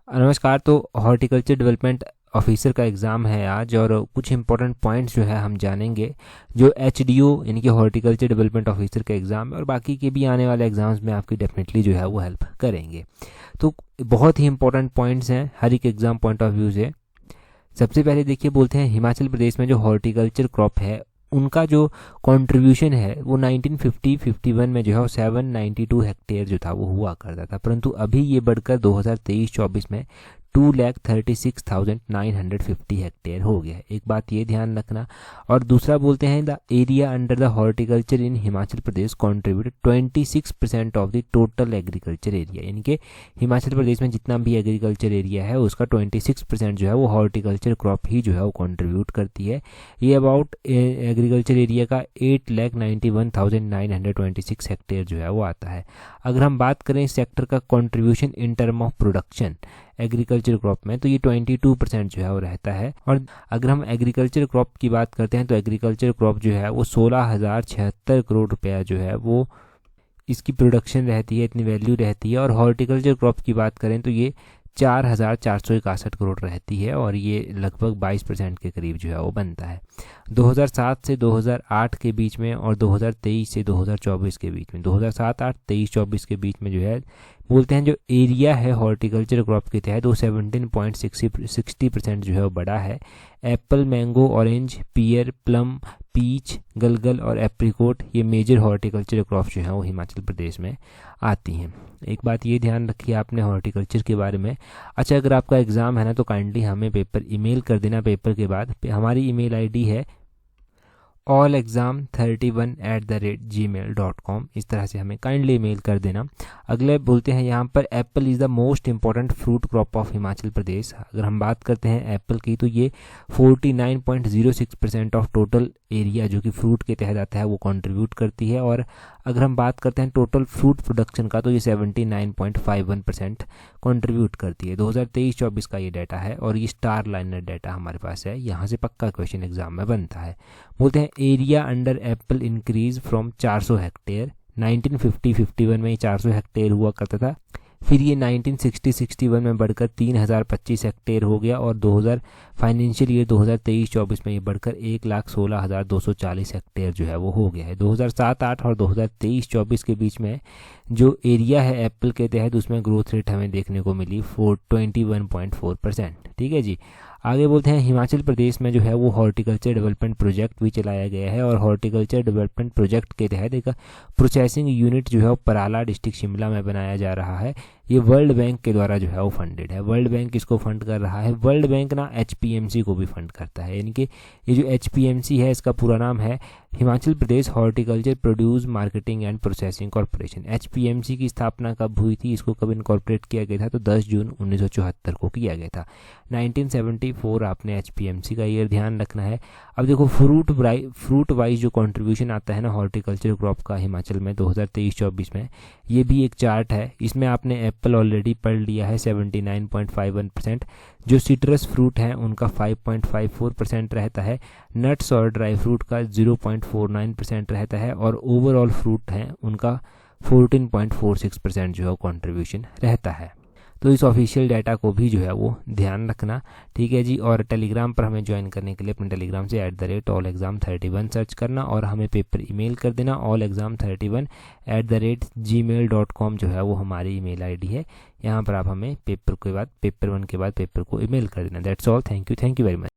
नमस्कार। तो horticulture development officer का एग्ज़ाम है आज और कुछ इंपॉर्टेंट पॉइंट्स जो है हम जानेंगे। जो एचडीओ यानी कि हॉर्टिकल्चर डेवलपमेंट ऑफिसर का एग्ज़ाम है और बाकी के भी आने वाले एग्ज़ाम्स में आपकी डेफिनेटली जो है वो हेल्प करेंगे। तो बहुत ही इंपॉर्टेंट पॉइंट्स हैं हर एक एग्ज़ाम पॉइंट ऑफ व्यू से। सबसे पहले देखिए, बोलते हैं हिमाचल प्रदेश में जो हॉर्टिकल्चर क्रॉप है उनका जो कंट्रीब्यूशन है वो 1950-51 में जो है 792 हेक्टेयर जो था वो हुआ करता था, परंतु अभी ये बढ़कर 2023-24 में 2,36,950 हेक्टेयर हो गया है। एक बात ये ध्यान रखना। और दूसरा बोलते हैं the area under the horticulture in Himachal Pradesh contributed 26% of the total agriculture area, यानी कि हिमाचल प्रदेश में जितना भी एग्रीकल्चर एरिया है उसका 26% जो है वो हॉर्टिकल्चर क्रॉप ही जो है वो कॉन्ट्रीब्यूट करती है। ये अबाउट एग्रीकल्चर एरिया का 8,91,926 हेक्टेयर जो है वो आता है। अगर हम बात करें इस सेक्टर का contribution in term of production agriculture crop में, तो ये 22% जो है वो रहता है। और अगर हम एग्रीकल्चर क्रॉप की बात करते हैं तो एग्रीकल्चर क्रॉप जो है वो 16,076 करोड़ रुपया जो है वो इसकी प्रोडक्शन रहती है, इतनी वैल्यू रहती है। और हॉर्टिकल्चर क्रॉप की बात करें तो ये 4,461 करोड़ रहती है और ये लगभग 22% के करीब जो है वो बनता है। 2007 से 2008 के बीच में और 2023 से 2024 के बीच में, 2007-8 23-24 के बीच में जो है बोलते हैं जो एरिया है हॉर्टिकल्चर क्रॉप के तहत वो 17.60% जो है वो बड़ा है। एप्पल, मैंगो, ऑरेंज, पियर, प्लम, पीच, गलगल और एप्रिकोट ये मेजर हॉर्टिकल्चर क्रॉप जो है वो हिमाचल प्रदेश में आती हैं। एक बात ये ध्यान रखिए आपने हॉर्टिकल्चर के बारे में। अच्छा, अगर आपका एग्ज़ाम है ना तो काइंडली हमें पेपर ईमेल कर देना। पेपर के बाद हमारी ईमेल आईडी है allexam31@gmail.com। इस तरह से हमें काइंडली ईमेल कर देना। अगले बोलते हैं यहाँ पर apple is the most important fruit crop of Himachal Pradesh. अगर हम बात करते हैं एप्पल की तो ये 49.06% ऑफ टोटल एरिया जो कि फ्रूट के तहत आता है वो कंट्रीब्यूट करती है। और अगर हम बात करते हैं टोटल फ्रूट प्रोडक्शन का तो ये 79.51% कंट्रीब्यूट करती है। 2023-24 का ये डाटा है और ये स्टार लाइनर डाटा हमारे पास है, यहाँ से पक्का क्वेश्चन एग्जाम में बनता है। बोलते हैं area under Apple increase from 400 hectare. 1950-51 में ये 400 हेक्टेयर हुआ करता था, फिर ये 1960-61 में बढ़कर 3,025 हेक्टेयर हो गया और 2000 फाइनेंशियल ईयर 2023-24 में ये बढ़कर 1,16,240 हेक्टेयर जो है वो हो गया है। 2007-8 और 2023-24 के बीच में जो एरिया है एप्पल के तहत उसमें ग्रोथ रेट हमें देखने को मिली 21.4%। ठीक है जी। आगे बोलते हैं हिमाचल प्रदेश में जो है वो हॉर्टिकल्चर डेवलपमेंट प्रोजेक्ट भी चलाया गया है और हॉर्टिकल्चर डेवलपमेंट प्रोजेक्ट के तहत एक प्रोसेसिंग यूनिट जो है वो पराला डिस्ट्रिक्ट शिमला में बनाया जा रहा है। ये वर्ल्ड बैंक के द्वारा जो है वो फंडेड है। वर्ल्ड बैंक इसको फंड कर रहा है। वर्ल्ड बैंक ना एचपीएमसी को भी फंड करता है, यानी कि ये जो एचपीएमसी है इसका पूरा नाम है Himachal Pradesh horticulture produce marketing and processing corporation. HPMC की स्थापना कब हुई थी, इसको कब इनकॉर्पोरेट किया गया था, तो 10 जून 1974 को किया गया था। 1974 आपने एचपीएमसी का ईयर ध्यान रखना है। अब देखो फ्रूट वाइज जो कंट्रीब्यूशन आता है ना हॉर्टिकल्चर क्रॉप का हिमाचल में 2023-24 में, ये भी एक चार्ट है। इसमें आपने एप्पल ऑलरेडी पढ़ लिया है 79.51%। जो सिट्रस फ्रूट हैं उनका 5.54% रहता है। नट्स और ड्राई फ्रूट का 0.49% रहता है और ओवरऑल फ्रूट हैं उनका 14.46% जो है कंट्रीब्यूशन रहता है। तो इस ऑफिशियल डाटा को भी जो है वो ध्यान रखना। ठीक है जी। और टेलीग्राम पर हमें ज्वाइन करने के लिए अपने टेलीग्राम से @allexam31 सर्च करना और हमें पेपर ईमेल कर देना। allexam31@gmail.com जो है वो हमारी ईमेल आईडी है। यहाँ पर आप हमें पेपर 1 के बाद पेपर को ईमेल कर देना। That's all. Thank you very much.